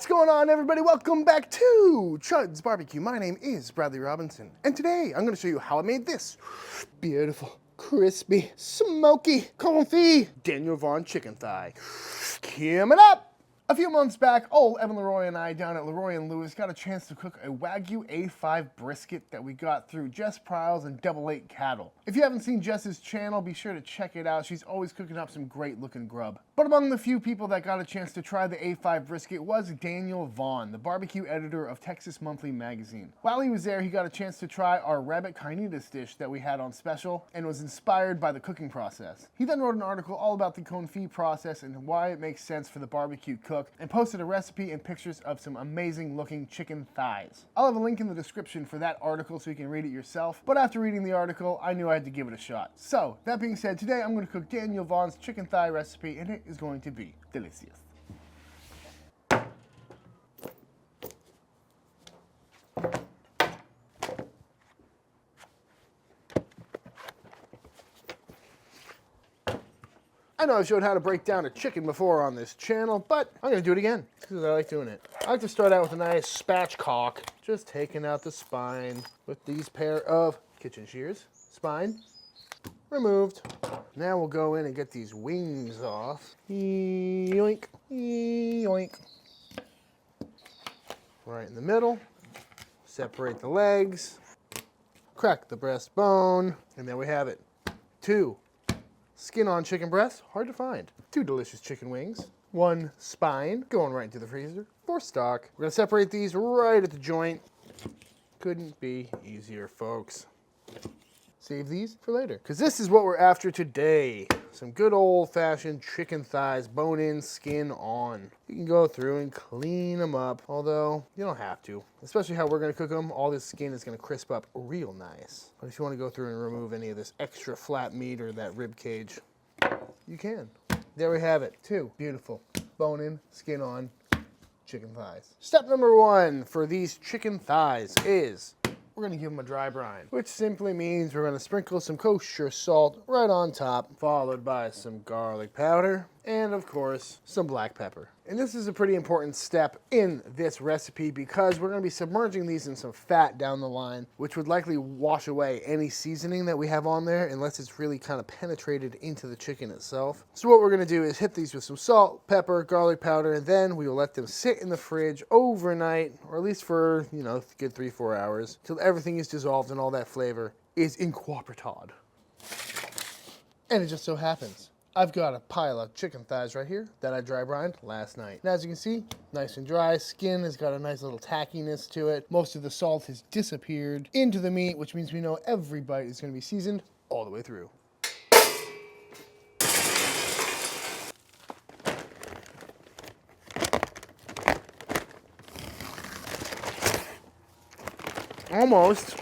What's going on, everybody? Welcome back to Chuds BBQ. My name is Bradley Robinson, and today I'm going to show you how I made this beautiful, crispy, smoky, confit Daniel Vaughn chicken thigh. Coming up! A few months back, old Evan Leroy and I down at Leroy & Lewis got a chance to cook a Wagyu A5 brisket that we got through Jess Pryles and Double 8 Cattle. If you haven't seen Jess's channel, be sure to check it out. She's always cooking up some great looking grub. But among the few people that got a chance to try the A5 brisket was Daniel Vaughn, the barbecue editor of Texas Monthly Magazine. While he was there, he got a chance to try our rabbit carnitas dish that we had on special and was inspired by the cooking process. He then wrote an article all about the confit process and why it makes sense for the barbecue cook, and posted a recipe and pictures of some amazing looking chicken thighs. I'll have a link in the description for that article so you can read it yourself, but after reading the article, I knew I had to give it a shot. So, that being said, today I'm going to cook Daniel Vaughn's chicken thigh recipe, and it is going to be delicious. I know I've showed how to break down a chicken before on this channel, but I'm going to do it again because I like doing it. I like to start out with a nice spatchcock, just taking out the spine with these pair of kitchen shears. Spine removed. Now we'll go in and get these wings off. Yoink, yoink. Right in the middle. Separate the legs. Crack the breastbone, and there we have it. 2 skin-on chicken breasts, hard to find. 2 delicious chicken wings. 1 spine, going right into the freezer for stock. We're gonna separate these right at the joint. Couldn't be easier, folks. Save these for later, because this is what we're after today. Some good old-fashioned chicken thighs, bone in, skin on. You can go through and clean them up, although you don't have to. Especially how we're gonna cook them, all this skin is gonna crisp up real nice. But if you wanna go through and remove any of this extra flat meat or that rib cage, you can. There we have it, 2 beautiful bone in, skin on chicken thighs. Step number 1 for these chicken thighs is we're gonna give them a dry brine, which simply means we're gonna sprinkle some kosher salt right on top, followed by some garlic powder, and of course, some black pepper. And this is a pretty important step in this recipe because we're gonna be submerging these in some fat down the line, which would likely wash away any seasoning that we have on there unless it's really kind of penetrated into the chicken itself. So what we're gonna do is hit these with some salt, pepper, garlic powder, and then we will let them sit in the fridge overnight, or at least for, you know, a good 3-4 hours, till everything is dissolved and all that flavor is incorporated. And it just so happens I've got a pile of chicken thighs right here that I dry brined last night. And as you can see, nice and dry. Skin has got a nice little tackiness to it. Most of the salt has disappeared into the meat, which means we know every bite is going to be seasoned all the way through. Almost.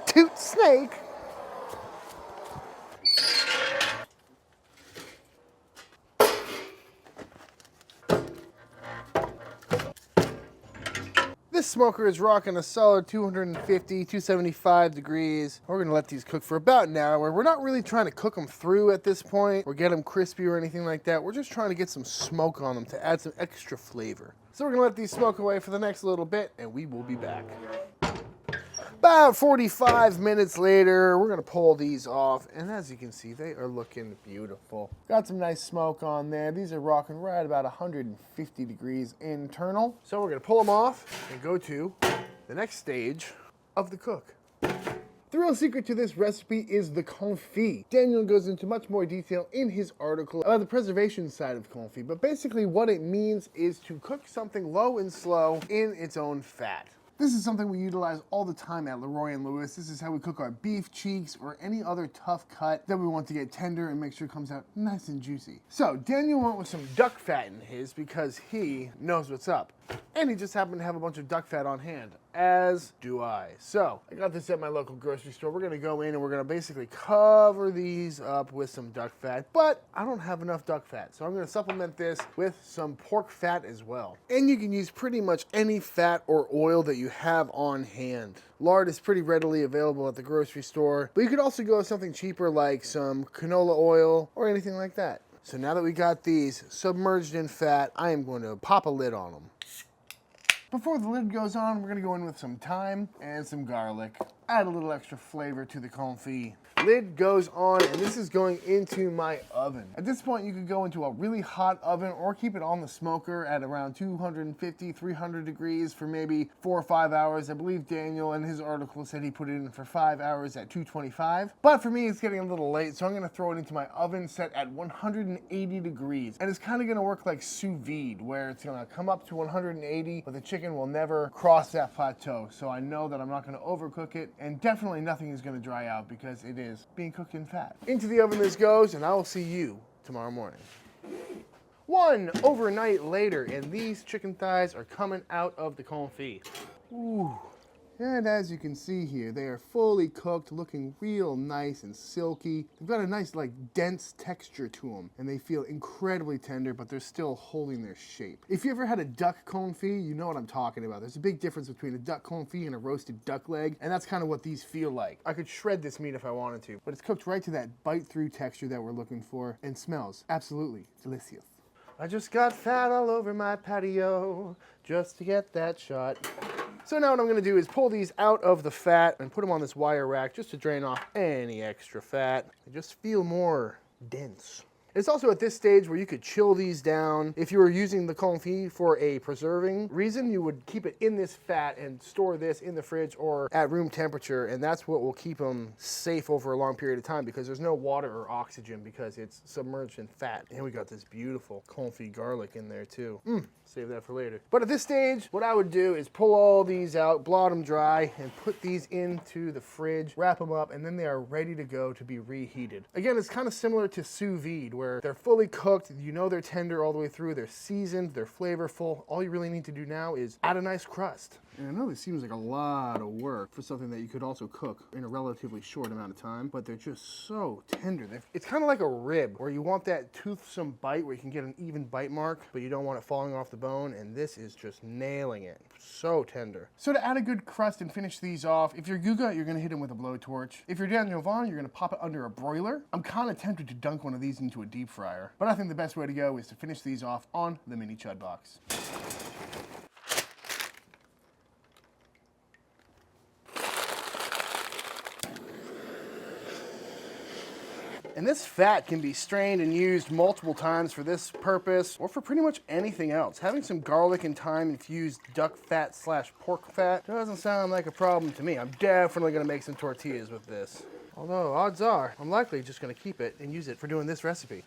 Toot snake. This smoker is rocking a solid 250, 275 degrees. We're gonna let these cook for about an hour. We're not really trying to cook them through at this point or get them crispy or anything like that. We're just trying to get some smoke on them to add some extra flavor. So we're gonna let these smoke away for the next little bit and we will be back. About 45 minutes later, we're gonna pull these off, and as you can see, they are looking beautiful. Got some nice smoke on there. These are rocking right about 150 degrees internal. So we're gonna pull them off and go to the next stage of the cook. The real secret to this recipe is the confit. Daniel goes into much more detail in his article about the preservation side of confit, but basically what it means is to cook something low and slow in its own fat. This is something we utilize all the time at Leroy & Lewis. This is how we cook our beef cheeks or any other tough cut that we want to get tender and make sure it comes out nice and juicy. So Daniel went with some duck fat in his because he knows what's up. And he just happened to have a bunch of duck fat on hand, as do I. So I got this at my local grocery store. We're gonna go in and we're gonna basically cover these up with some duck fat, but I don't have enough duck fat. So I'm gonna supplement this with some pork fat as well. And you can use pretty much any fat or oil that you have on hand. Lard is pretty readily available at the grocery store, but you could also go with something cheaper like some canola oil or anything like that. So now that we got these submerged in fat, I am going to pop a lid on them. Before the lid goes on, we're gonna go in with some thyme and some garlic. Add a little extra flavor to the confit. Lid goes on, and this is going into my oven. At this point, you could go into a really hot oven or keep it on the smoker at around 250, 300 degrees for maybe 4 or 5 hours. I believe Daniel in his article said he put it in for 5 hours at 225. But for me, it's getting a little late, so I'm gonna throw it into my oven set at 180 degrees. And it's kind of gonna work like sous vide, where it's gonna come up to 180, but the chicken will never cross that plateau. So I know that I'm not gonna overcook it, and definitely nothing is gonna dry out because it is being cooked in fat. Into the oven this goes, and I will see you tomorrow morning. One overnight later, and these chicken thighs are coming out of the confit. Ooh. And as you can see here, they are fully cooked, looking real nice and silky. They've got a nice, like, dense texture to them, and they feel incredibly tender, but they're still holding their shape. If you ever had a duck confit, you know what I'm talking about. There's a big difference between a duck confit and a roasted duck leg, and that's kind of what these feel like. I could shred this meat if I wanted to, but it's cooked right to that bite-through texture that we're looking for, and smells absolutely delicious. I just got fat all over my patio just to get that shot. So now what I'm gonna do is pull these out of the fat and put them on this wire rack just to drain off any extra fat. They just feel more dense. It's also at this stage where you could chill these down. If you were using the confit for a preserving reason, you would keep it in this fat and store this in the fridge or at room temperature, and that's what will keep them safe over a long period of time because there's no water or oxygen because it's submerged in fat. And we got this beautiful confit garlic in there too. Save that for later. But at this stage, what I would do is pull all these out, blot them dry, and put these into the fridge, wrap them up, and then they are ready to go to be reheated. Again, it's kind of similar to sous vide, where they're fully cooked, you know they're tender all the way through, they're seasoned, they're flavorful. All you really need to do now is add a nice crust. And I know this seems like a lot of work for something that you could also cook in a relatively short amount of time, but they're just so tender. It's kind of like a rib, where you want that toothsome bite where you can get an even bite mark, but you don't want it falling off the bone, and this is just nailing it. So tender. So to add a good crust and finish these off, if you're Guga, you're gonna hit them with a blowtorch. If you're Daniel Vaughn, you're gonna pop it under a broiler. I'm kind of tempted to dunk one of these into a deep fryer, but I think the best way to go is to finish these off on the mini Chud box. And this fat can be strained and used multiple times for this purpose or for pretty much anything else. Having some garlic and thyme infused duck fat / pork fat doesn't sound like a problem to me. I'm definitely gonna make some tortillas with this. Although odds are, I'm likely just gonna keep it and use it for doing this recipe.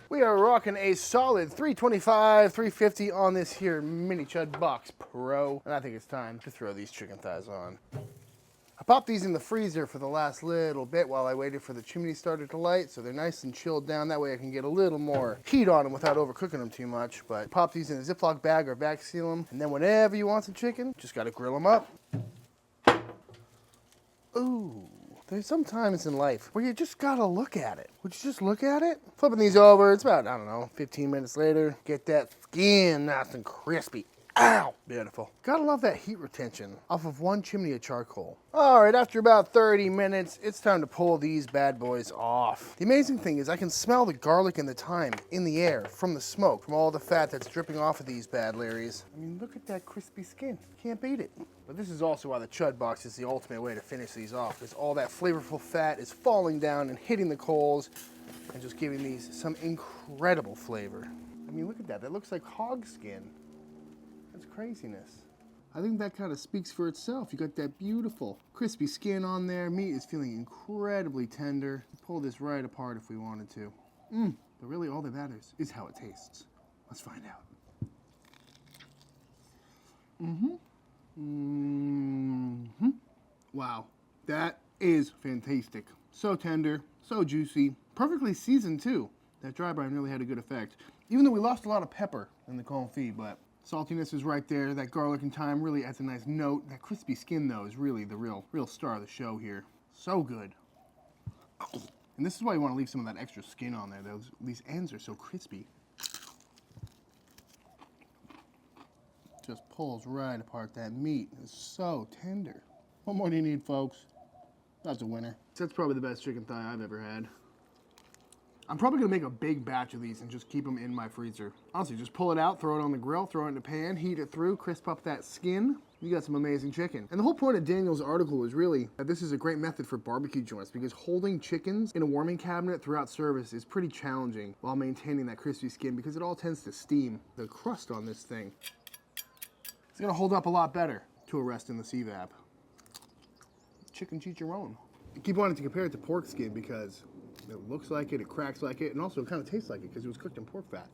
We are rocking a solid 325, 350 on this here mini Chud Box Pro, and I think it's time to throw these chicken thighs on. I popped these in the freezer for the last little bit while I waited for the chimney starter to light, so they're nice and chilled down. That way I can get a little more heat on them without overcooking them too much. But pop these in a Ziploc bag or vac seal them, and then whenever you want some chicken, just gotta grill them up. Ooh. There's some times in life where you just gotta look at it. Would you just look at it? Flipping these over, it's about, I don't know, 15 minutes later. Get that skin nice and crispy. Ow! Beautiful. Gotta love that heat retention off of one chimney of charcoal. All right, after about 30 minutes, it's time to pull these bad boys off. The amazing thing is I can smell the garlic and the thyme in the air from the smoke, from all the fat that's dripping off of these bad Larrys. I mean, look at that crispy skin. Can't beat it. But this is also why the Chud box is the ultimate way to finish these off, because all that flavorful fat is falling down and hitting the coals and just giving these some incredible flavor. I mean, look at that. That looks like hog skin. That's craziness. I think that kind of speaks for itself. You got that beautiful crispy skin on there. Meat is feeling incredibly tender. Pull this right apart if we wanted to. But really all that matters is how it tastes. Let's find out. Wow, that is fantastic. So tender, so juicy, perfectly seasoned too. That dry brine really had a good effect. Even though we lost a lot of pepper in the confit, but saltiness is right there. That garlic and thyme really adds a nice note. That crispy skin, though, is really the real star of the show here. So good. And this is why you want to leave some of that extra skin on there. These ends are so crispy. Just pulls right apart. That meat is so tender. What more do you need, folks? That's a winner. That's probably the best chicken thigh I've ever had. I'm probably gonna make a big batch of these and just keep them in my freezer. Honestly, just pull it out, throw it on the grill, throw it in a pan, heat it through, crisp up that skin. You got some amazing chicken. And the whole point of Daniel's article is really that this is a great method for barbecue joints because holding chickens in a warming cabinet throughout service is pretty challenging while maintaining that crispy skin because it all tends to steam. The crust on this thing, it's gonna hold up a lot better to a rest in the CVAP. Chicken chicharron. I keep wanting to compare it to pork skin because it looks like it cracks like it, and also it kind of tastes like it because it was cooked in pork fat.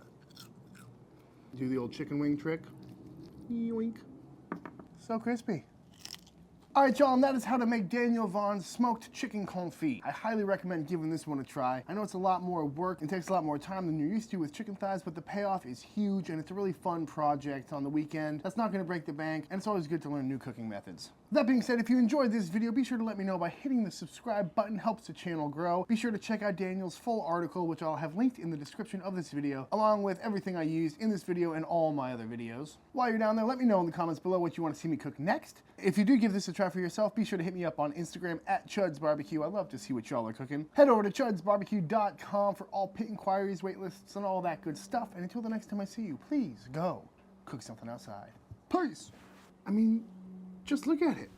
Do the old chicken wing trick. Yoink. So crispy. All right, y'all, and that is how to make Daniel Vaughn's smoked chicken confit. I highly recommend giving this one a try. I know it's a lot more work and takes a lot more time than you're used to with chicken thighs, but the payoff is huge, and it's a really fun project on the weekend. That's not gonna break the bank, and it's always good to learn new cooking methods. That being said, if you enjoyed this video, be sure to let me know by hitting the subscribe button. Helps the channel grow. Be sure to check out Daniel's full article, which I'll have linked in the description of this video, along with everything I used in this video and all my other videos. While you're down there, let me know in the comments below what you want to see me cook next. If you do give this a try for yourself, be sure to hit me up on Instagram at ChudsBBQ. I'd love to see what y'all are cooking. Head over to ChudsBBQ.com for all pit inquiries, wait lists, and all that good stuff. And until the next time I see you, please go cook something outside. Peace. I mean, just look at it.